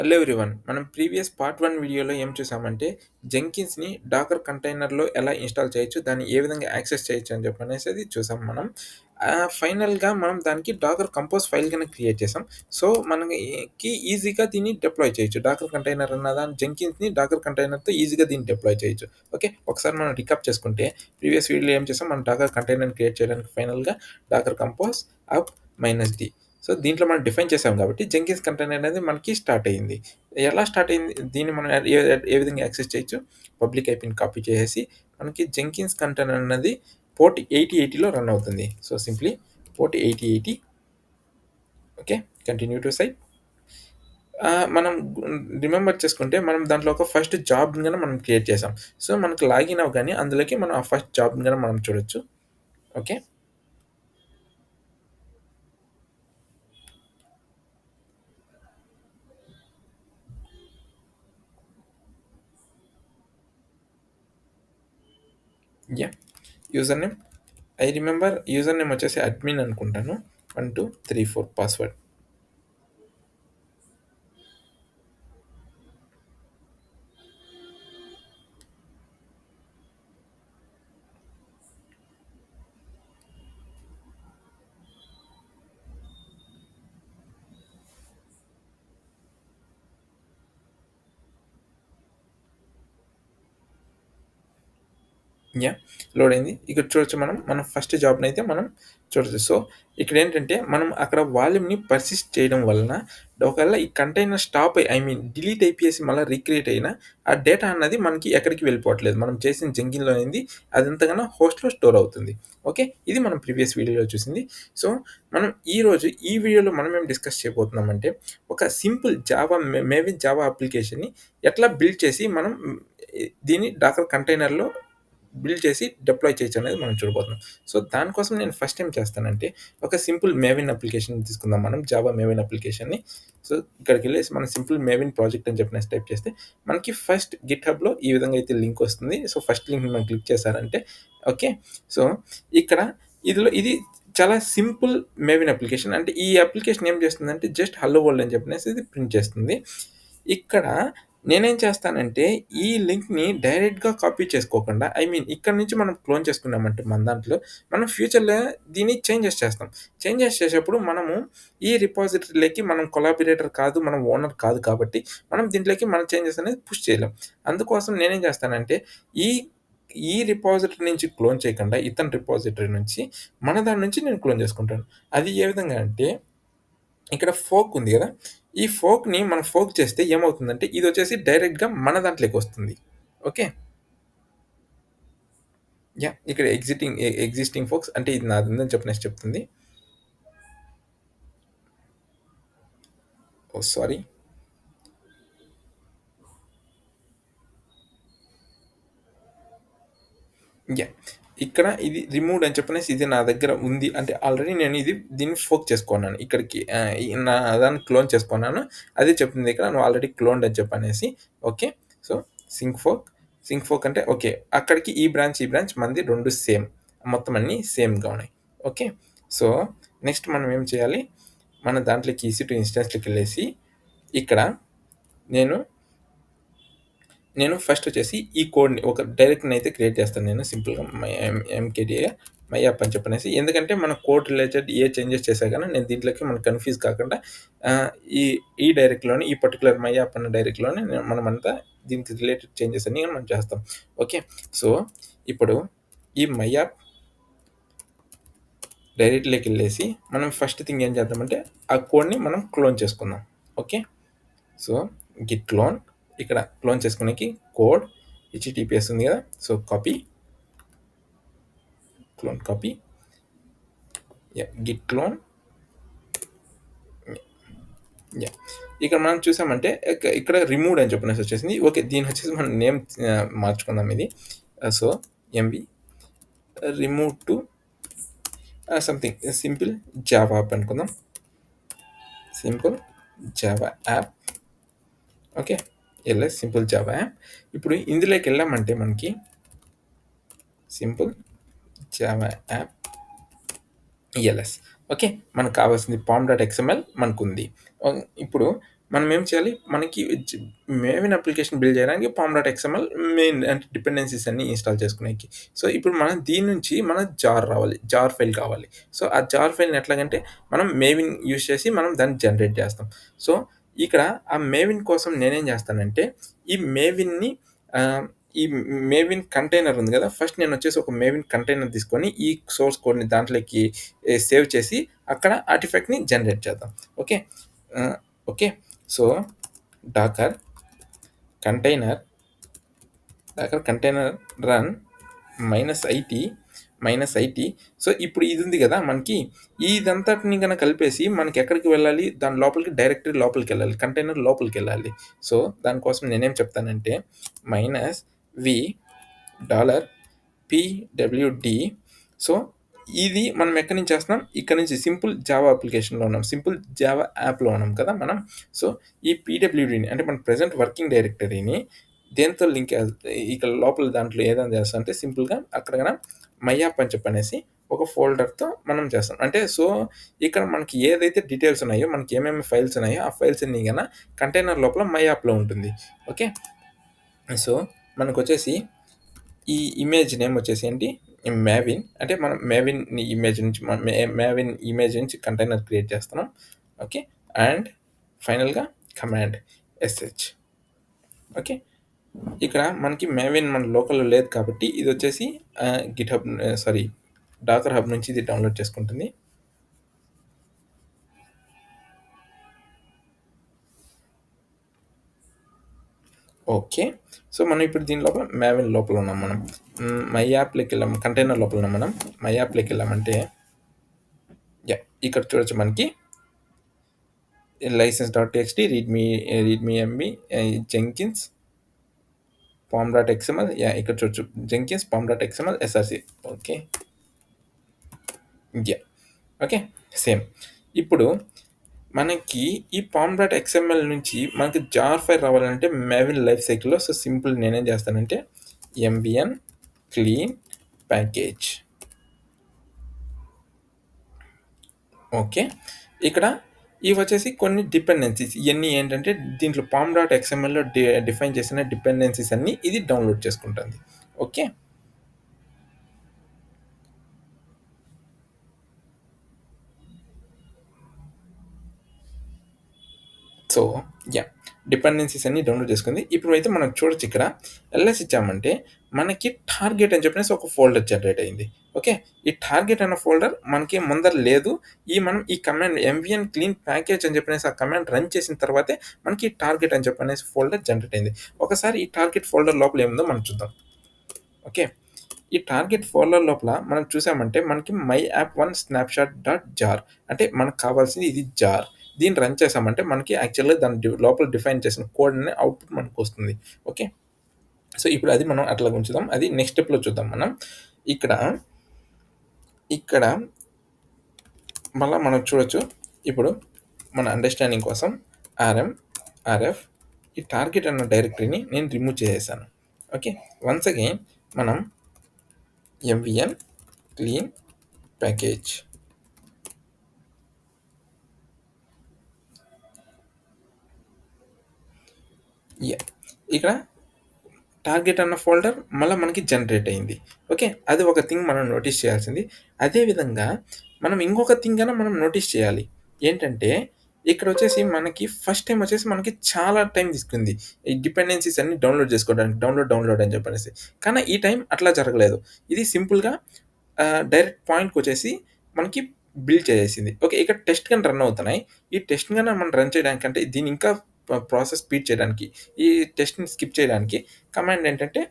Hello everyone. మనం previous part 1 వీడియోలో ఏం చూసామంటే, జెంకిన్స్‌ని డాకర్ కంటైనర్‌లో ఎలా ఇన్‌స్టాల్ చేయొచ్చు, దాన్ని ఏ విధంగా యాక్సెస్ చేయొచ్చు అని చెప్పనేసేది చూసాం మనం. ఫైనల్‌గా మనం దానికి డాకర్ కంపోజ్ ఫైల్ కింద క్రియేట్ చేసాం. సో, మనకి ఈజీగా దీన్ని డిప్లాయ్ చేయొచ్చు. డాకర్ కంటైనర్ అన్న దాన్ని జెంకిన్స్‌ని డాకర్ కంటైనర్‌తో ఈజీగా దీన్ని డిప్లాయ్ చేయొచ్చు. ఓకే. ఒకసారి మనం రికాప్ చేసుకుంటే, ప్రీవియస్ వీడియోలో ఏం చేసాం, మనం డాకర్ కంటైనర్‌ని క్రియేట్ చేయడానికి ఫైనల్‌గా docker compose up -d. So, దీంట్లో మనం డిఫైన్ చేసాం కాబట్టి జెంకిన్స్ కంటైనర్ అనేది మనకి స్టార్ట్ అయింది. ఎలా స్టార్ట్ అయింది? దీన్ని మనం ఏ ఏ విధంగా యాక్సెస్ చేయొచ్చు? పబ్లిక్ ఐపిని కాపీ చేసేసి మనకి జెంకిన్స్ కంటైనర్ అన్నది పోర్ట్ 8080లో రన్ అవుతుంది. So, simply port 8080. Okay. Continue to site. మనం రిమెంబర్ చేసుకుంటే మనం దాంట్లో ఒక ఫస్ట్ జాబ్‌ని గన మనం క్రియేట్ చేసాం. సో, మనకు లాగిన్ అవ్వగానే అందులోకి మనం ఆ ఫస్ట్ జాబ్‌ని గన మనం చూడొచ్చు. Okay. Yeah! User name. I remember user name వచ్చేసి అడ్మిన్ అనుకుంటాను. 1, 2, 3, 4 పాస్వర్డ్. యాహ్! లోడ్ అయింది. ఇక్కడ చూడొచ్చు మనం ఫస్ట్ జాబ్‌నైతే మనం చూడొచ్చు. సో, ఇక్కడేంటంటే మనం అక్కడ వాల్యూమ్‌ని పర్సిస్ట్ చేయడం వలన ఒకవేళ ఈ container stop I mean delete అయిపోయేసి మళ్ళా రీక్రియేట్ అయినా ఆ డేటా అన్నది మనకి ఎక్కడికి వెళ్ళిపోవట్లేదు. మనం చేసిన జంకిన్‌లో అయింది అదంతాగాన హోస్ట్‌లో స్టోర్ అవుతుంది. ఓకే. ఇది మనం ప్రీవియస్ వీడియోలో చూసింది. సో, మనం ఈరోజు ఈ వీడియోలో మనం ఏం డిస్కస్ చేయబోతున్నామంటే ఒక సింపుల్ జావా మేవిన్ జావా అప్లికేషన్‌ని ఎట్లా బిల్డ్ చేసి మనం దీన్ని డాకర్ కంటైనర్‌లో బిల్డ్ చేసి డిప్లాయ్ చేయొచ్చనేది మనం చూడబోతున్నాం. సో, దానికోసం నేను ఫస్ట్ ఏం చేస్తానంటే, ఒక సింపుల్ మేవిన్ అప్లికేషన్ తీసుకుందాం మనం. జావా మేవిన్ అప్లికేషన్‌ని. సో, ఇక్కడికెళ్ళేసి మనం సింపుల్ మేవిన్ ప్రాజెక్ట్ అని చెప్పనేసి టైప్ చేస్తే, మనకి ఫస్ట్ గిట్‌హబ్‌లో ఈ విధంగా అయితే లింక్ వస్తుంది. సో, ఫస్ట్ లింక్‌ని మనం క్లిక్ చేశారంటే ఓకే. సో, ఇక్కడ ఇది చాలా సింపుల్ మేవిన్ అప్లికేషన్. అంటే ఈ అప్లికేషన్ ఏం చేస్తుందంటే, జస్ట్ హలో వరల్డ్ అని చెప్పనేసి ఇది ప్రింట్ చేస్తుంది. ఇక్కడ నేనేం చేస్తానంటే, ఈ లింక్‌ని డైరెక్ట్‌గా కాపీ చేసుకోకుండా ఐ మీన్ ఇక్కడి నుంచి మనం క్లోన్ చేసుకున్నామంటే మన దాంట్లో, మనం ఫ్యూచర్‌లో దీన్ని చేంజెస్ చేస్తాం. చేంజెస్ చేసేప్పుడు మనము ఈ రిపాజిటరీలోకి మనం కొలాబరేటర్ కాదు, మనం ఓనర్ కాదు కాబట్టి, మనం దీంట్లోకి మన చేంజెస్ అనేది పుష్ చేయలేం. అందుకోసం నేనేం చేస్తానంటే, ఈ ఈ రిపాజిటరీ నుంచి క్లోన్ చేయకుండా, ఇతని రిపాజిటరీ నుంచి మన దాని నుంచి నేను క్లోన్ చేసుకుంటాను. అది ఏ విధంగా అంటే ఇక్కడ ఫోర్క్ ఉంది గదా! ఈ ఫోర్క్‌ని మనం ఫోర్క్ చేస్తే ఏమవుతుందంటే, ఇదొచ్చేసి డైరెక్ట్‌గా మన దాంట్లోకొస్తుంది. ఓకే. యాహ్! ఇక్కడ ఎగ్జిస్టింగ్ ఫోర్క్స్ అంటే ఇది నాదుందని చెప్పనేసి చెప్తుంది. ఓహ్! సారీ. యాహ్! ఇక్కడ ఇది రిమూవ్డ్ అని చెప్పనేసి ఇది నా దగ్గర ఉంది. అంటే ఆల్రెడీ నేను దీన్ని ఫోర్క్ చేసుకున్నాను. ఇక్కడికి నా దాన్ని క్లోన్ చేసుకున్నాను. అదే చెప్తుంది ఇక్కడ నువ్వు ఆల్రెడీ క్లోన్డ్ అని చెప్పనేసి. Okay. So, sync fork, sync fork అంటే ఓకే. అక్కడికి ఈ బ్రాంచ్ మనది 2 సేమ్. మొత్తం అన్నీ సేమ్‌గా ఉన్నాయి. ఓకే. సో, నెక్స్ట్ మనం ఏం చేయాలి? మన దాంట్లోకి EC2 ఇన్‌స్టాన్స్‌లోకెళ్ళేసి ఇక్కడ నేను నేను ఫస్ట్ వచ్చేసి ఈ కోడ్‌ని ఒక డైరెక్ట్‌నయితే క్రియేట్ చేస్తాను నేను సింపుల్‌గా ఎంకేడీఏ మై యాప్ అని చెప్పనేసి. ఎందుకంటే మన కోడ్ రిలేటెడ్ ఏ చేంజెస్ చేసా గాని నేను దీంట్లోకి మనం కన్‌ఫ్యూజ్ కాకుండా ఆహ్, ఈ ఈ డైరెక్ట్‌లోనే ఈ పర్టిక్యులర్ మై యాప్ అన్న డైరెక్ట్‌లోనే మనమంతా దీనికి రిలేటెడ్ చేంజెస్ అన్నీ మనం చేస్తాం. ఓకే. సో, ఇప్పుడు ఈ మై యాప్ డైరెక్ట్‌లోకెళ్ళేసి మనం ఫస్ట్ థింగ్ ఏం చేద్దామంటే ఆ కోడ్‌ని మనం క్లోన్ చేసుకుందాం. ఓకే. సో, గిట్ క్లోన్ ఇక్కడ క్లోన్ చేసుకోనికి కోడ్ హెచ్‌టిటిపిఎస్ ఉంది కదా! So, copy yeah! Git clone yeah! ఇక్కడ మనం చూసామంటే ఇక్కడ రిమూవ్డ్ అని చెప్పనేసి వచ్చేసింది. ఓకే. దీని వచ్చేసి మనం నేమ్ మార్చుకుందాం ఇది. So, MV remove to something simple Java app అనుకుందాం. Simple Java app. Okay. LS simple Java app. ఇప్పుడు ఇందులోకెళ్ళామంటే మనకి simple Java app LS. Okay. మనకు కావాల్సింది పామ్ డాట్ ఎక్స్ఎంఎల్ మనకుంది. ఇప్పుడు మనం ఏం చేయాలి? మనకి మేవిన్ అప్లికేషన్ బిల్డ్ చేయడానికి పామ్ డాట్ ఎక్స్ఎంఎల్ మెయిన్ అంటే డిపెండెన్సీస్ అన్నీ ఇన్‌స్టాల్ చేసుకునేకి. సో, ఇప్పుడు మనం దీని నుంచి మన జార్ రావాలి. జార్ ఫైల్ కావాలి. సో, ఆ జార్ ఫైల్‌ని ఎట్లాగంటే మనం మేవిన్ యూజ్ చేసి మనం దాన్ని జనరేట్ చేస్తాం. సో, ఇక్కడ ఆ మేవిన్ కోసం నేనేం చేస్తానంటే, ఈ మేవిన్‌ని ఈ మేవిన్ కంటైనర్ ఉంది గదా! ఫస్ట్ నేనొచ్చేసి ఒక మేవిన్ కంటైనర్ తీసుకొని ఈ సోర్స్ కోడ్‌ని దాంట్లోకి సేవ్ చేసి అక్కడ ఆర్టిఫాక్ట్‌ని జనరేట్ చేద్దాం. Okay. Ah, okay. So, docker container container run -it -it. So, ఇప్పుడు ఇది ఉంది గదా! మనకి ఇదంతటిని గనక కలిపేసి మనకెక్కడికి వెళ్ళాలి? దాని లోపలికి డైరెక్టరీ లోపలికెళ్ళాలి. కంటైనర్ లోపలికెళ్ళాలి. సో, దానికోసం నేనేం చెప్తానంటే -v డాలర్ పీడబ్ల్యూడీ. సో, ఇది మనం ఎక్కడి నుంచి చేస్తున్నాం? ఇక్కడ నుంచి సింపుల్ జావా అప్లికేషన్‌లో ఉన్నాం. సింపుల్ జావా యాప్‌లో ఉన్నాం కదా మనం. సో, ఈ పీడబ్ల్యూడీని అంటే మన ప్రెజెంట్ వర్కింగ్ డైరెక్టరీని దేనితో లింక్ ఇక్కడ లోపల దాంట్లో ఏదైనా చేస్తాం అంటే సింపుల్‌గా అక్కడ గన మై యాప్ అని చెప్పనేసి ఒక ఫోల్డర్‌తో మనం చేస్తాం. అంటే సో, ఇక్కడ మనకి ఏదైతే డీటెయిల్స్ ఉన్నాయో, మనకి ఏమేమి ఫైల్స్ ఉన్నాయో, ఆ ఫైల్స్ అన్నీ గన కంటైనర్ లోపల మై యాప్‌లో ఉంటుంది. ఓకే. సో, మనకొచ్చేసి ఈ ఇమేజ్ నేమ్ వచ్చేసి ఏంటి? మావిన్. అంటే మనం మావిన్ ఇమేజ్ నుంచి మావిన్ ఇమేజ్ నుంచి కంటైనర్ క్రియేట్ చేస్తున్నాం. ఓకే. అండ్ ఫైనల్‌గా కమాండ్ ఎస్‌హెచ్. ఓకే. ఇక్కడ మనకి మావిన్ మన లోకల్‌లో లేదు కాబట్టి ఇదొచ్చేసి గిట్‌హబ్ సారీ డాకర్ హబ్ నుంచి ఇది డౌన్‌లోడ్ చేసుకుంటుంది. ఓకే. సో, మనం ఇప్పుడు దీని లోపల మావిన్ లోపల ఉన్నాం మనం. మై యాప్‌లోకెళ్ళాం. కంటైనర్ లోపల ఉన్నాం మనం. మై యాప్‌లోకెళ్ళామంటే ఇక్కడ చూడొచ్చు మనకి license.txt, readme MB, Jenkins, pom.xml ఇక్కడ చూడొచ్చు. Jenkins, pom.xml, SRC. Okay. Yeah! Okay. Same. ఇప్పుడు మనకి ఈ pom.xml నుంచి మనకి జార్ ఫైల్ రావాలంటే మావిన్ లైఫ్ సైకిల్‌లో సో, సింపుల్ నేనేం చేస్తానంటే ఎంవీఎన్ క్లీన్ ప్యాకేజ్. ఓకే. ఇక్కడ ఇవొచ్చేసి కొన్ని డిపెండెన్సీస్. ఇయన్నీ ఏంటంటే దీంట్లో పామ్ డాట్ ఎక్స్ఎంఎల్‌లో డిఫైన్ చేసిన డిపెండెన్సీస్ అన్నీ ఇది డౌన్‌లోడ్ చేసుకుంటుంది. ఓకే. So, yeah! డిపెండెన్సీస్ అన్నీ డౌన్‌లోడ్ చేసుకుంది. ఇప్పుడైతే మనం చూడొచ్చు ఇక్కడ ఎల్ఎస్ ఇచ్చామంటే మనకి టార్గెట్ అని చెప్పేసి ఒక ఫోల్డర్ జనరేట్ అయింది. ఓకే. ఈ టార్గెట్ అన్న ఫోల్డర్ మనకి ముందర లేదు. మనం ఈ కమాండ్ ఎంవీఎన్ క్లీన్ ప్యాకేజ్ అని చెప్పనేసి ఆ కమాండ్ రన్ చేసిన తర్వాతే మనకి టార్గెట్ అని చెప్పనేసి ఫోల్డర్ జనరేట్ అయింది. ఒకసారి ఈ టార్గెట్ ఫోల్డర్ లోపల ఏముందో మనం చూద్దాం. ఓకే. ఈ టార్గెట్ ఫోల్డర్ లోపల మనం చూసామంటే మనకి my app 1 snapshot dot jar అంటే మనకు కావాల్సింది ఇది జార్. దీన్ని రన్ చేసామంటే మనకి యాక్చువల్‌గా దాని లోపల డిఫైన్ చేసిన కోడ్ అనే అవుట్‌పుట్ మనకొస్తుంది. ఓకే. సో, ఇప్పుడు అది మనం అట్లా ఉంచుదాం. అది నెక్స్ట్ స్టెప్‌లో చూద్దాం మనం. ఇక్కడ, ఇక్కడ మళ్ళా మనం చూడొచ్చు. ఇప్పుడు మన అండర్‌స్టాండింగ్ కోసం ఆర్ఎం, ఆర్ఎఫ్ ఈ టార్గెట్ అన్న డైరెక్టరీని నేను రిమూవ్ చేసేసాను. ఓకే. వన్స్ అగైన్ మనం ఎంవీఎన్ క్లీన్ ప్యాకేజ్. యాహ్! ఇక్కడ టార్గెట్ అన్న ఫోల్డర్ మళ్ళా మనకి జనరేట్ అయింది. ఓకే. అది ఒక థింగ్ మనం నోటీస్ చేయాల్సింది. అదే విధంగా మనం ఇంకొక థింగ్ గన మనం నోటీస్ చేయాలి. ఏంటంటే ఇక్కడొచ్చేసి మనకి ఫస్ట్ టైమ్ వచ్చేసి మనకి చాలా టైం తీసుకుంది. ఈ డిపెండెన్సీస్ అన్నీ డౌన్‌లోడ్ చేసుకోవడానికి. డౌన్‌లోడ్ అని చెప్పనేసి. కానీ ఈ టైం అట్లా జరగలేదు. ఇది సింపుల్‌గా డైరెక్ట్ పాయింట్‌కొచ్చేసి మనకి బిల్డ్ చేసేసింది. ఓకే. ఇక్కడ టెస్ట్ గన్ రన్ అవుతున్నాయి. ఈ టెస్ట్ గన్ మనం రన్ చేయడానికంటే దీన్ని ఇంకా ప్రాసెస్ స్పీడ్ చేయడానికి, ఈ టెస్ట్‌ని స్కిప్ చేయడానికి కమాండ్ ఏంటంటే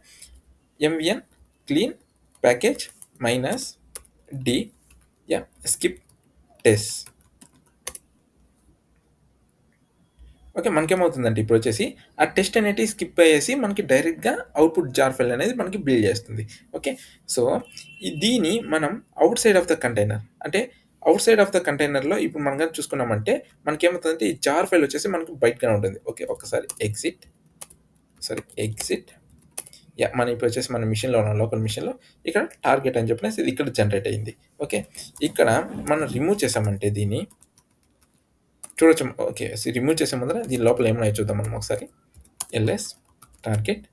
MVN clean package -d skip test. Okay. మనకేమవుతుందంటే ఇప్పుడొచ్చేసి ఆ టెస్ట్ అనేటివి స్కిప్ అయ్యేసి మనకి డైరెక్ట్‌గా అవుట్‌పుట్ జార్ ఫైల్ అనేది మనకి బిల్డ్ చేస్తుంది. ఓకే. సో, దీన్ని మనం out side of the container అంటే ఔట్ సైడ్ ఆఫ్ ద కంటైనర్‌లో ఇప్పుడు మనం గాని చూసుకున్నామంటే మనకేమవుతుందంటే ఈ జార్ ఫైల్ వచ్చేసి మనకి బయటగానే ఉంటుంది. ఓకే. ఒక్కసారి ఎగ్జిట్. మనం ఇప్పుడొచ్చేసి మన మెషిన్‌లో ఉన్నాం. లోకల్ మెషిన్‌లో ఇక్కడ టార్గెట్ అని చెప్పనేసి ఇది ఇక్కడ జనరేట్ అయింది. ఓకే. ఇక్కడ మనం రిమూవ్ చేసామంటే దీన్ని చూడొచ్చు. ఓకే. రిమూవ్ చేసే ముందర దీని లోపల ఏమున్నాయో చూద్దాం మనం ఒకసారి. LS target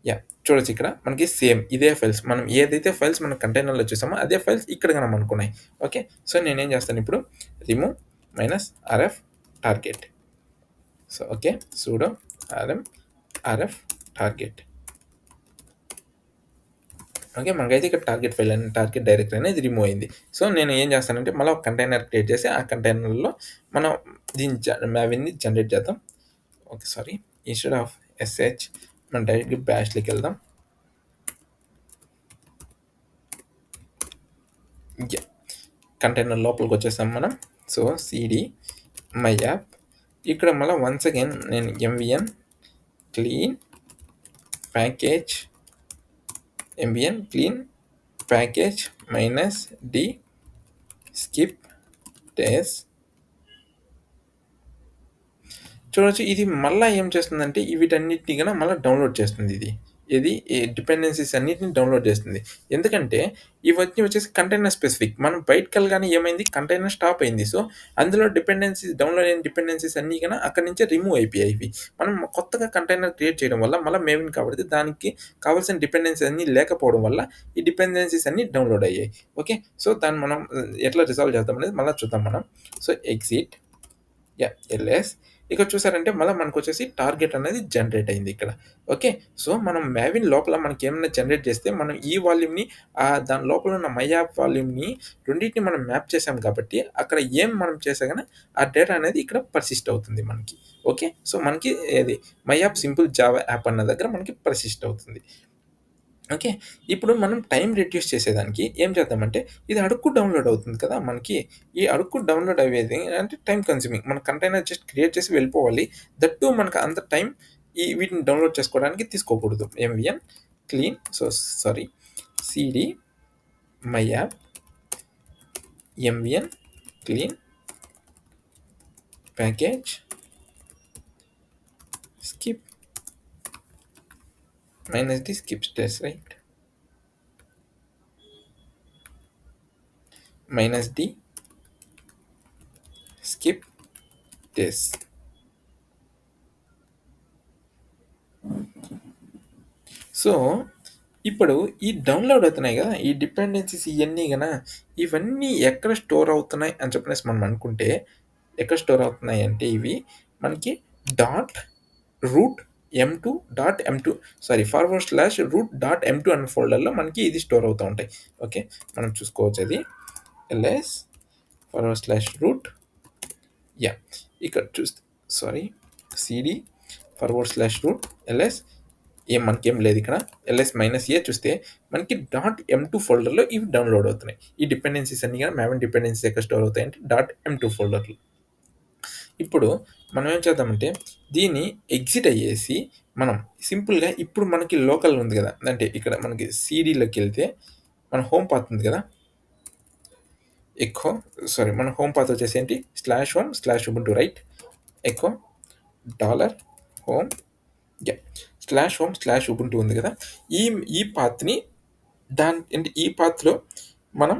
yeah! చూడొచ్చు ఇక్కడ మనకి సేమ్ ఇదే ఫైల్స్. మనం ఏదైతే ఫైల్స్ మన కంటైనర్‌లో చూసామో అదే ఫైల్స్ ఇక్కడ గన మనకున్నాయి. ఓకే. సో, నేనేం చేస్తాను ఇప్పుడు remove -rf target. So, okay. Sudo rf target. Okay. మనకైతే ఇక్కడ టార్గెట్ ఫైల్ అని టార్గెట్ డైరెక్టరీ అనేది రిమూవ్ అయింది. సో, నేను ఏం చేస్తానంటే మళ్ళా ఒక కంటైనర్ క్రియేట్ చేసి ఆ కంటైనర్‌లో మనం దీన్ని మావిన్‌ని జనరేట్ చేద్దాం. Okay. Sorry. Instead of SH మనం డైరెక్ట్‌గా బ్యాష్‌లోకెళ్దాం. యాహ్! కంటైనర్ లోపలికొచ్చేసాం మనం. సో, సీడీ మై యాప్ ఇక్కడ మళ్ళా వన్స్ అగైన్ నేను MVN clean package MVN clean package -d skip days చూడొచ్చు. ఇది మళ్ళా ఏం చేస్తుందంటే వీటన్నిటిని గన మళ్ళా డౌన్‌లోడ్ చేస్తుంది ఇది. ఏది? ఈ డిపెండెన్సీస్ అన్నిటిని డౌన్‌లోడ్ చేస్తుంది. ఎందుకంటే ఇవన్నీ వచ్చేసి కంటైనర్ స్పెసిఫిక్. మనం బయటికెళ్ళగానే ఏమైంది కంటైనర్ స్టాప్ అయింది. సో, అందులో డిపెండెన్సీస్ డౌన్‌లోడ్ అయిన డిపెండెన్సీస్ అన్నీ గన అక్కడి నుంచే రిమూవ్ అయిపోయాయి ఇవి. మనం కొత్తగా కంటైనర్ క్రియేట్ చేయడం వల్ల మళ్ళా మెయిన్ కాబట్టి దానికి కావాల్సిన డిపెండెన్సీస్ అన్నీ లేకపోవడం వల్ల ఈ డిపెండెన్సీస్ అన్నీ డౌన్‌లోడ్ అయ్యాయి. ఓకే. సో, దాన్ని మనం ఎట్లా రిజాల్వ్ చేద్దాం అనేది మళ్ళా చూద్దాం మనం. సో, ఎగ్జిట్ ఎల్ఎస్ ఇక్కడ చూసారంటే మళ్ళా మనకొచ్చేసి టార్గెట్ అనేది జనరేట్ అయింది ఇక్కడ. ఓకే. సో, మనం మావిన్ లోపల మనకేమన్నా జనరేట్ చేస్తే మనం ఈ వాల్యూమ్‌ని దాని లోపల ఉన్న మై యాప్ వాల్యూమ్‌ని రెండిటిని మనం మ్యాప్ చేసాం కాబట్టి అక్కడ ఏం మనం చేసా గాని ఆ డేటా అనేది ఇక్కడ పర్సిస్ట్ అవుతుంది మనకి. ఓకే. సో, మనకి ఏది my app simple Java app అన్న దగ్గర మనకి పర్సిస్ట్ అవుతుంది. ఓకే. ఇప్పుడు మనం టైమ్ రెడ్యూస్ చేసేదానికి ఏం చేద్దామంటే, ఇది అడుక్కు డౌన్‌లోడ్ అవుతుంది కదా! మనకి. ఈ అడుక్కు డౌన్‌లోడ్ అయ్యేది అంటే టైమ్ కన్స్యూమింగ్. మన కంటైనర్ జస్ట్ క్రియేట్ చేసి వెళ్ళిపోవాలి. దట్ టూ మనకు అంత టైం వీటిని డౌన్‌లోడ్ చేసుకోవడానికి తీసుకోకూడదు. MVN clean sorry CD my app MVN clean package skip -d skip stays right -d skip days. So, ఇప్పుడు ఈ డౌన్‌లోడ్ అవుతున్నాయి గదా! ఈ డిపెండెన్సీస్ ఇయన్నీ ఇవన్నీ ఎక్కడ స్టోర్ అవుతున్నాయి అని చెప్పనేసి మనం అనుకుంటే, ఎక్కడ స్టోర్ అవుతున్నాయి అంటే ఇవి మనకి dot root M two dot M two sorry forward slash root dot M two అనే ఫోల్డర్‌లో మనకి ఇది స్టోర్ అవుతా ఉంటాయి. ఓకే. మనం చూసుకోవచ్చు అది. LS forward slash root yeah! ఇక్కడ చూస్తే sorry CD forward slash root LS మనకేం లేదు ఇక్కడ. -a చూస్తే మనకి డాట్ ఎమ్2 ఫోల్డర్‌లో ఇవి డౌన్‌లోడ్ అవుతున్నాయి. ఈ డిపెండెన్సీస్ అన్నీ మావెన్ డిపెండెన్సీస్ ఎక్కడ స్టోర్ అవుతాయంటే డాట్ ఎమ్2 ఫోల్డర్‌లో. ఇప్పుడు మనం ఏం చేద్దామంటే దీన్ని ఎగ్జిట్ అయ్యేసి మనం సింపుల్‌గా ఇప్పుడు మనకి లోకల్ ఉంది గదా! అంటే ఇక్కడ మనకి సీడీలోకెళ్తే మన హోమ్ పాత్ ఉంది గదా! ఎఖో సారీ మన హోమ్ పాత్ వచ్చేసి ఏంటి /1/ubuntu right. Echo dollar home yeah! /home/ubuntu ఉంది గదా! ఈ ఈ పాత్‌ని అంటే ఈ పాత్‌లో మనం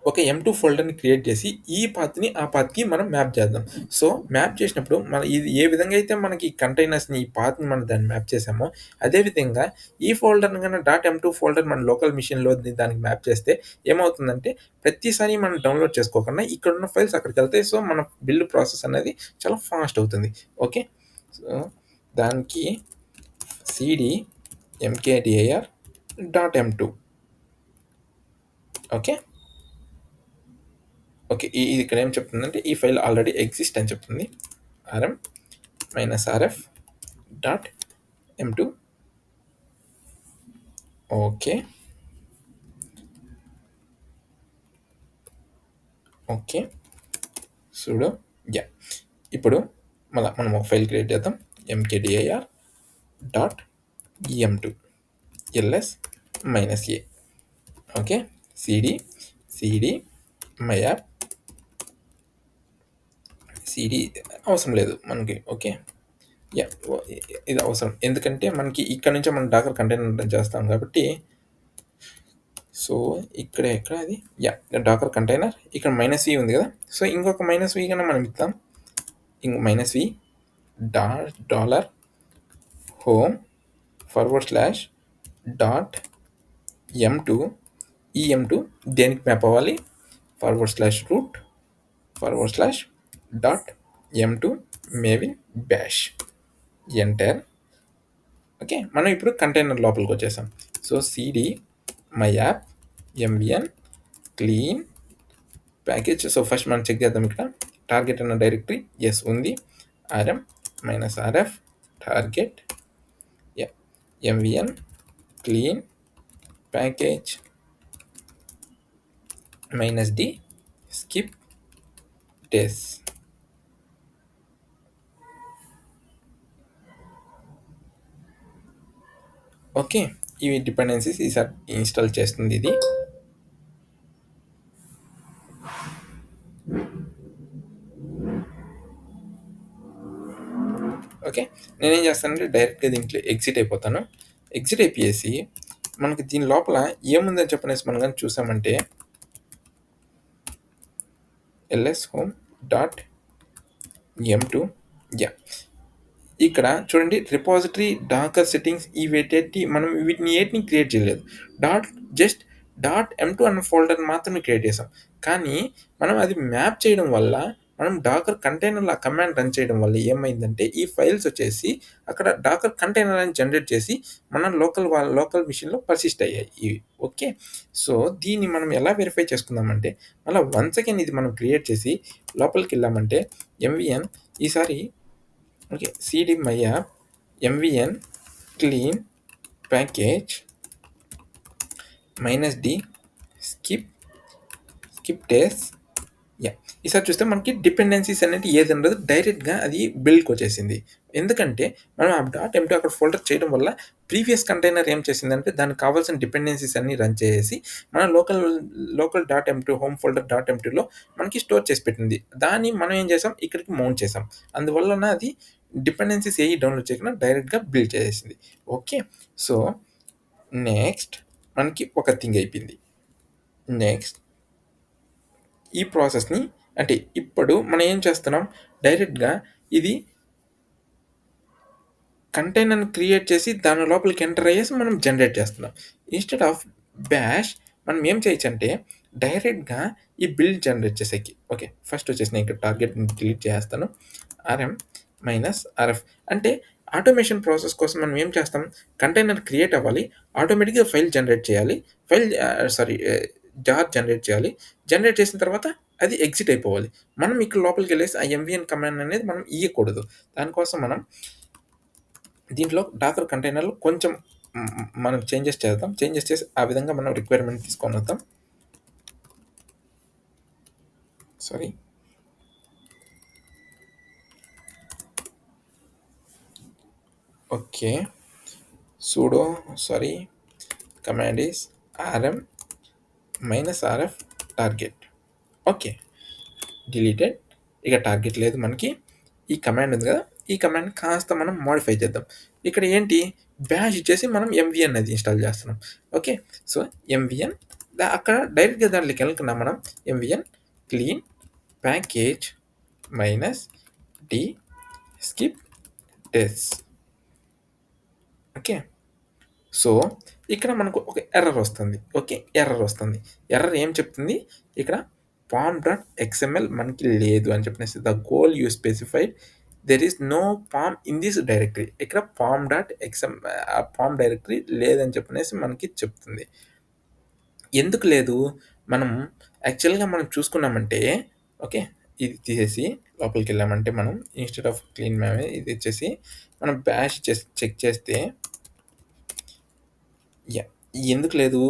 ఒక ఎమ్2 ఫోల్డర్‌ని క్రియేట్ చేసి ఈ పాత్‌ని ఆ పాత్‌కి మనం మ్యాప్ చేద్దాం. సో, మ్యాప్ చేసినప్పుడు ఇది ఏ విధంగా అయితే మనకి కంటైనర్స్‌ని ఈ పాత్‌ని మనం దాన్ని మ్యాప్ చేసామో, అదే విధంగా ఈ ఫోల్డర్‌ని డాట్ ఎమ్2 ఫోల్డర్ మన లోకల్ మెషిన్‌లో దానికి మ్యాప్ చేస్తే ఏమవుతుందంటే ప్రతిసారి మనం డౌన్‌లోడ్ చేసుకోకుండా ఇక్కడున్న ఫైల్స్ అక్కడికెళ్తాయి. సో, మన బిల్డ్ ప్రాసెస్ అనేది చాలా ఫాస్ట్ అవుతుంది. ఓకే. సో, దానికి CD MKDIR dot M two okay. Okay. ఇది ఇక్కడ ఏం చెప్తుందంటే ఈ ఫైల్ ఆల్రెడీ ఎగ్జిస్ట్ అని చెప్తుంది. rm -rf dot M two okay. Okay. Sudo yeah! ఇప్పుడు మనం ఒక ఫైల్ క్రియేట్ చేద్దాం. MKDIR dot M two LS -a okay. CD my app CD అవసరం లేదు మనకి. ఓకే. యాహ్! ఇది అవసరం. ఎందుకంటే మనకి ఇక్కడ నుంచే మనం డాకర్ కంటైనర్ చేస్తాం కాబట్టి సో, ఇక్కడ ఎక్కడ అది? యాహ్! డాకర్ కంటైనర్ ఇక్కడ -v ఉంది గదా! సో, ఇంకొక -v కన్నా మనం ఇద్దాం. -v dollar home forward slash dot m2 ఈ m2 దేనికి మ్యాప్ అవ్వాలి? Forward slash root forward slash dot m2 Maven bash enter. Okay. మనం ఇప్పుడు కంటైనర్ లోపలికొచ్చేసాం. So, CD my app MVN clean package. So, first మనం చెక్ చేద్దాం ఇక్కడ. Target అన్న డైరెక్టరీ యెస్ ఉంది. RM -rf target yeah! MVN clean package -d skip days. Okay. ఇవి dependencies ఈసారి ఇన్‌స్టాల్ చేస్తుంది ఇది. ఓకే. నేనేం చేస్తానంటే డైరెక్ట్‌గా దీంట్లో ఎగ్జిట్ అయిపోతాను. ఎగ్జిట్ అయిపోయేసి మనకి దీని లోపల ఏముందని చెప్పనేసి మనం గాని చూసామంటే ls home dot m2 yeah! ఇక్కడ చూడండి రిపాజిటరీ, డాకర్ సెట్టింగ్స్ ఇవేటేటి మనం వీటిని ఏటిని క్రియేట్ చేయలేదు. జస్ట్ .m2 అన్న ఫోల్డర్ మాత్రమే క్రియేట్ చేసాం. కానీ మనం అది మ్యాప్ చేయడం వల్ల మనం డాకర్ కంటైనర్‌లో ఆ కమాండ్ రన్ చేయడం వల్ల ఏమైందంటే ఈ ఫైల్స్ వచ్చేసి అక్కడ డాకర్ కంటైనర్ అని జనరేట్ చేసి మన లోకల్ మెషిన్‌లో పర్సిస్ట్ అయ్యాయి ఇవి. ఓకే. సో, దీన్ని మనం ఎలా వెరిఫై చేసుకుందామంటే మళ్ళా వన్స్ అగైన్ ఇది మనం క్రియేట్ చేసి లోపలికెళ్ళామంటే ఎంవీఎన్ ఈసారి okay. CD my app MVN clean package -d skip days yeah! ఈసారి చూస్తే మనకి డిపెండెన్సీస్ అనేది ఏదుండదు. డైరెక్ట్‌గా అది బిల్డ్‌కొచ్చేసింది. ఎందుకంటే మనం ఆ .m2 అక్కడ ఫోల్డర్ చేయడం వల్ల ప్రీవియస్ కంటైనర్ ఏం చేసిందంటే దానికి కావాల్సిన డిపెండెన్సీస్ అన్నీ రన్ చేసేసి మన లోకల్ .m2 హోమ్ ఫోల్డర్ .m2లో మనకి స్టోర్ చేసి పెట్టింది. దాన్ని మనం ఏం చేసాం ఇక్కడికి మౌంట్ చేసాం. అందువలన అది డిపెండెన్సీస్ ఏయి డౌన్‌లోడ్ చేయకుండా డైరెక్ట్‌గా బిల్డ్ చేసేసింది. ఓకే. సో, నెక్స్ట్ మనకి ఒక థింగ్ అయిపోయింది. నెక్స్ట్ ఈ ప్రాసెస్‌ని అంటే ఇప్పుడు మనం ఏం చేస్తున్నాం డైరెక్ట్‌గా ఇది కంటైనర్‌ని క్రియేట్ చేసి దాని లోపలికి ఎంటర్ అయ్యేసి మనం జనరేట్ చేస్తున్నాం. ఇన్‌స్టెడ్ ఆఫ్ బ్యాష్ మనం ఏం చేయొచ్చంటే డైరెక్ట్‌గా ఈ బిల్డ్ జనరేట్ చేసేకి ఓకే. ఫస్ట్ వచ్చేసి నేను ఇక్కడ టార్గెట్‌ని డిలీట్ చేసేస్తాను. ఆర్ఎం -rf అంటే ఆటోమేషన్ ప్రాసెస్ కోసం మనం ఏం చేస్తాం కంటైనర్ క్రియేట్ అవ్వాలి. ఆటోమేటిక్‌గా ఫైల్ జనరేట్ చేయాలి. జార్ జనరేట్ చేయాలి. జనరేట్ చేసిన తర్వాత అది ఎగ్జిట్ అయిపోవాలి. మనం ఇక్కడ లోపలికెళ్ళేసి ఆ ఎంవీఎన్ కమాండ్ అనేది మనం ఇయ్యకూడదు. దానికోసం మనం దీంట్లో డాకర్ కంటైనర్‌లో కొంచెం మనం చేంజెస్ చేద్దాం. చేంజెస్ చేసి ఆ విధంగా మనం రిక్వైర్మెంట్ తీసుకొనొద్దాం. Sorry. Okay. Sudo sorry command is rm -rf target. Okay. Deleted. ఇక టార్గెట్ లేదు మనకి. ఈ కమాండ్ ఉంది కదా! ఈ కమాండ్ కాస్త మనం మోడిఫై చేద్దాం. ఇక్కడ ఏంటి బ్యాష్ ఇచ్చేసి మనం ఎంవీఎన్ అది ఇన్‌స్టాల్ చేస్తున్నాం. ఓకే. సో, ఎంవీఎన్ అక్కడ డైరెక్ట్‌గా దాంట్లోకెళ్ళకుండా మనం MVN clean package -d skip days. Okay. So, ఇక్కడ మనకు ఒక ఎర్రర్ వస్తుంది. ఓకే. ఎర్రర్ వస్తుంది. ఎర్రర్ ఏం చెప్తుంది ఇక్కడ pom.xml మనకి లేదు అని చెప్పనేసి the goal you specified there is no pom in this directory. ఇక్కడ పామ్ డైరెక్టరీ లేదని చెప్పనేసి మనకి చెప్తుంది. ఎందుకు లేదు? మనం యాక్చువల్‌గా మనం చూసుకున్నామంటే ఓకే. ఇది తీసేసి లోపలికెళ్ళామంటే మనం ఇన్‌స్టెడ్ ఆఫ్ క్లీన్ ఇది ఇచ్చేసి మనం బ్యాష్ చెక్ చేస్తే యాహ్! ఎందుకు లేదు?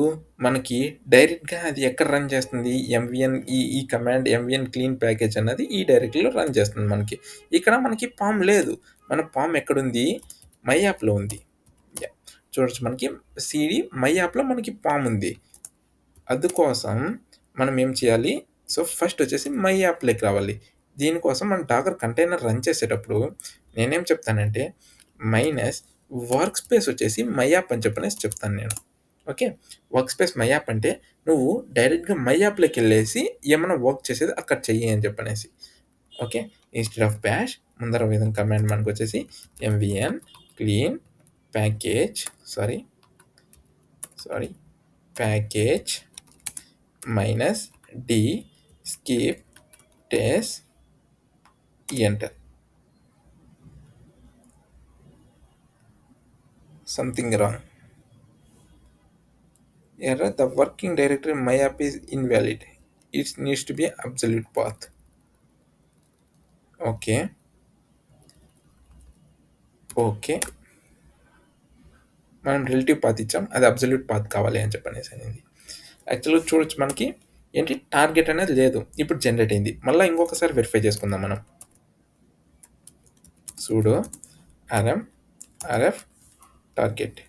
మనకి డైరెక్ట్‌గా అది ఎక్కడ రన్ చేస్తుంది? ఈ కమాండ్ ఎంవీఎన్ క్లీన్ ప్యాకేజ్ అన్నది ఈ డైరెక్టరీలో రన్ చేస్తుంది మనకి. ఇక్కడ మనకి పామ్ లేదు. మన పామ్ ఎక్కడుంది? మై యాప్‌లో ఉంది. యాహ్! చూడొచ్చు మనకి సీడీ మై యాప్‌లో మనకి పామ్ ఉంది. అందుకోసం మనం ఏం చేయాలి? సో, ఫస్ట్ వచ్చేసి మై యాప్‌లోకి రావాలి. దీనికోసం మనం డాకర్ కంటైనర్ రన్ చేసేటప్పుడు నేనేం చెప్తానంటే మైనస్ వర్క్ స్పేస్ వచ్చేసి మై యాప్ అని చెప్పనేసి చెప్తాను నేను. Okay. Work space my app అంటే నువ్వు డైరెక్ట్‌గా మై యాప్‌లోకెళ్ళేసి ఏమన్నా వర్క్ చేసేది అక్కడ చెయ్యి అని చెప్పనేసి. ఓకే. ఇన్‌స్టెడ్ ఆఫ్ బాష్ ముందర విధంగా కమాండ్ మనకొచ్చేసి MVN clean package sorry, sorry package minus D skip test enter. Something wrong. Error, the working directory my app is invalid. It needs to be absolute path. Okay. Okay. మనం relative path ఇచ్చాం. అది absolute path కావాలి అని చెప్పనేసనింది. యాక్చువల్‌గా చూడొచ్చు మనకి ఏంటి target అనేది లేదు. ఇప్పుడు జనరేట్ అయింది. మళ్ళా ఇంకొకసారి వెరిఫై చేసుకుందాం మనం. Sudo rm rf target.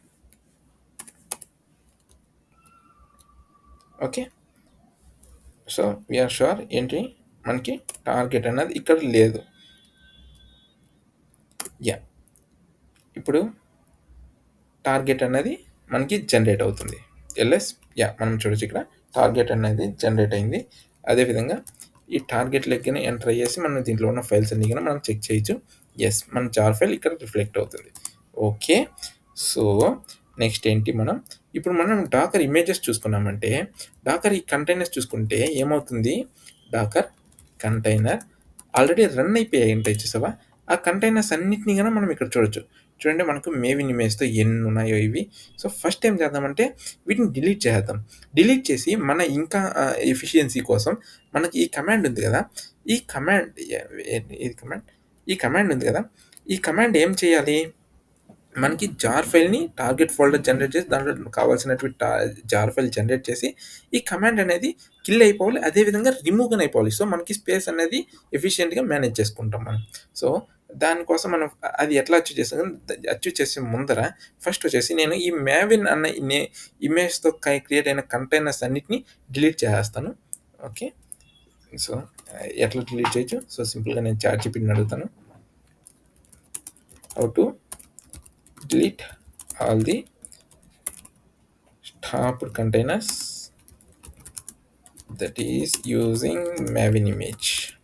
Okay. So, we are sure ఏంటి మనకి టార్గెట్ అనేది ఇక్కడ లేదు. యాహ్! ఇప్పుడు టార్గెట్ అనేది మనకి జనరేట్ అవుతుంది. L S yeah! మనం చూడొచ్చు ఇక్కడ టార్గెట్ అనేది జనరేట్ అయింది. అదేవిధంగా ఈ టార్గెట్ లెక్కన ఎంటర్ అయ్యేసి మనం దీంట్లో ఉన్న ఫైల్స్ అన్నీ కూడా మనం చెక్ చేయొచ్చు. యెస్ మన జార్ ఫైల్ ఇక్కడ రిఫ్లెక్ట్ అవుతుంది. ఓకే. సో, నెక్స్ట్ ఏంటి మనం ఇప్పుడు మనం డాకర్ ఇమేజెస్ చూసుకున్నామంటే డాకర్ ఈ కంటైనర్స్ చూసుకుంటే ఏమవుతుంది? డాకర్ కంటైనర్ ఆల్రెడీ రన్ అయిపోయాయి ఉంటాయి చూసావా? ఆ కంటైనర్స్ అన్నిటిని గాన మనం ఇక్కడ చూడొచ్చు. చూడండి మనకు మేవిన్ ఇమేజ్‌తో ఎన్నున్నాయో ఇవి. సో, ఫస్ట్ ఏం చేద్దామంటే వీటిని డిలీట్ చేసేద్దాం. డిలీట్ చేసి మన ఇంకా ఎఫిషియన్సీ కోసం మనకి ఈ కమాండ్ ఉంది గదా! ఈ కమాండ్ ఏది కమాండ్? ఈ కమాండ్ ఉంది గదా! ఈ కమాండ్ ఏం చేయాలి? మనకి జార్ ఫైల్‌ని టార్గెట్ ఫోల్డర్ జనరేట్ చేసి దాంట్లో కావాల్సినటువంటి జార్ ఫైల్ జనరేట్ చేసి ఈ కమాండ్ అనేది కిల్ అయిపోవాలి. అదే విధంగా రిమూవ్ గాని అయిపోవాలి. సో, మనకి స్పేస్ అనేది ఎఫిషియెంట్‌గా మేనేజ్ చేసుకుంటాం మనం. సో, దానికోసం మనం అది ఎట్లా అచీవ్ చేసాం అచీవ్ చేసే ముందర ఫస్ట్ వచ్చేసి నేను ఈ మావిన్ అన్న ఇమేజ్‌తో క్రియేట్ అయిన కంటైనర్స్ అన్నిటిని డిలీట్ చేసేస్తాను. ఓకే. సో, ఎట్లా డిలీట్ చేయొచ్చు? సో, సింపుల్‌గా నేను చాట్‌జిపిటిని అడుగుతాను. How to delete all the stopped containers that is using Maven image.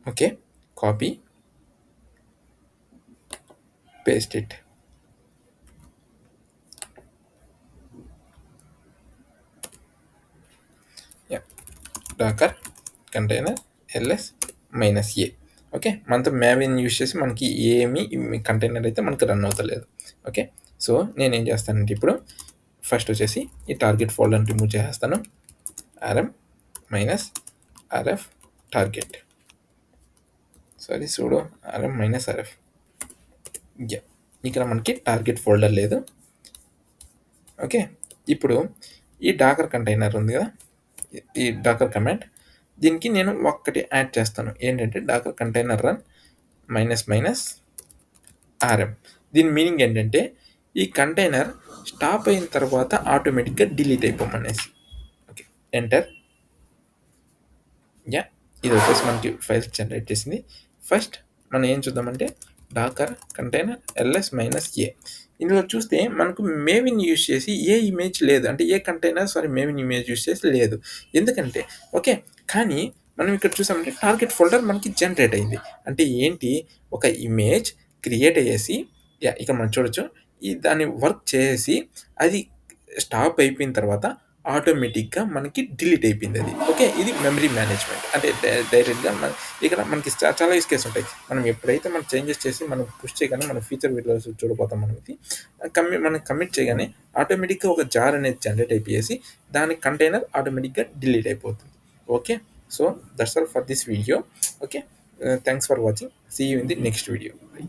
Okay, copy, paste it. Yeah, docker container ls minus A. Okay. మనతో మావిన్ యూజ్ చేసి మనకి ఏమి కంటైనర్ అయితే మనకు రన్ అవుతలేదు. ఓకే. సో, నేనేం చేస్తానంటే ఇప్పుడు ఫస్ట్ వచ్చేసి ఈ టార్గెట్ ఫోల్డర్‌ని రిమూవ్ చేసేస్తాను. rm minus rf target. Sorry sudo rm minus rf. Yeah! ఇక్కడ మనకి టార్గెట్ ఫోల్డర్ లేదు. ఓకే. ఇప్పుడు ఈ డాకర్ కంటైనర్ ఉంది గదా! ఈ డాకర్ కమాండ్ దీనికి నేను ఒక్కటి యాడ్ చేస్తాను. ఏంటంటే Docker container run minus minus R M. దీని మీనింగ్ ఏంటంటే ఈ కంటైనర్ స్టాప్ అయిన తర్వాత ఆటోమేటిక్‌గా డిలీట్ అయిపోమనేసి. ఓకే. ఎంటర్. యాహ్! ఇది వచ్చేసి మనకి ఫైల్స్ జనరేట్ చేసింది. ఫస్ట్ మనం ఏం చూద్దామంటే డాకర్ కంటైనర్ ls మైనస్ ఏ. ఇందులో చూస్తే మనకు మేవిన్ యూజ్ చేసి ఏ ఇమేజ్ లేదు. అంటే ఏ కంటైనర్ మేవిన్ ఇమేజ్ యూజ్ చేసి లేదు. ఎందుకంటే ఓకే. కానీ మనం ఇక్కడ చూసామంటే టార్గెట్ ఫోల్డర్ మనకి జనరేట్ అయింది. అంటే ఏంటి ఒక ఇమేజ్ క్రియేట్ అయ్యేసి యాహ్! ఇక్కడ మనం చూడొచ్చు. దాన్ని వర్క్ చేసేసి అది స్టాప్ అయిపోయిన తర్వాత ఆటోమేటిక్‌గా మనకి డిలీట్ అయిపోయిందది. ఓకే. ఇది మెమరీ మేనేజ్‌మెంట్. అంటే డైరెక్ట్‌గా ఇక్కడ మనకి చాలా యూజ్ కేస్ ఉంటాయి. మనం ఎప్పుడైతే మనం చేంజెస్ చేసి మనం పుష్ చేయగానే మన ఫ్యూచర్ వీడియోస్ చూడబోతాం మనం ఇది. మనం కమిట్ చేయగానే ఆటోమేటిక్‌గా ఒక జార్ అనేది జనరేట్ అయిపోయేసి దాని కంటైనర్ ఆటోమేటిక్‌గా డిలీట్ అయిపోతుంది. Okay. So, that's all for this video. Okay. Thanks for watching. See you in the next video. By.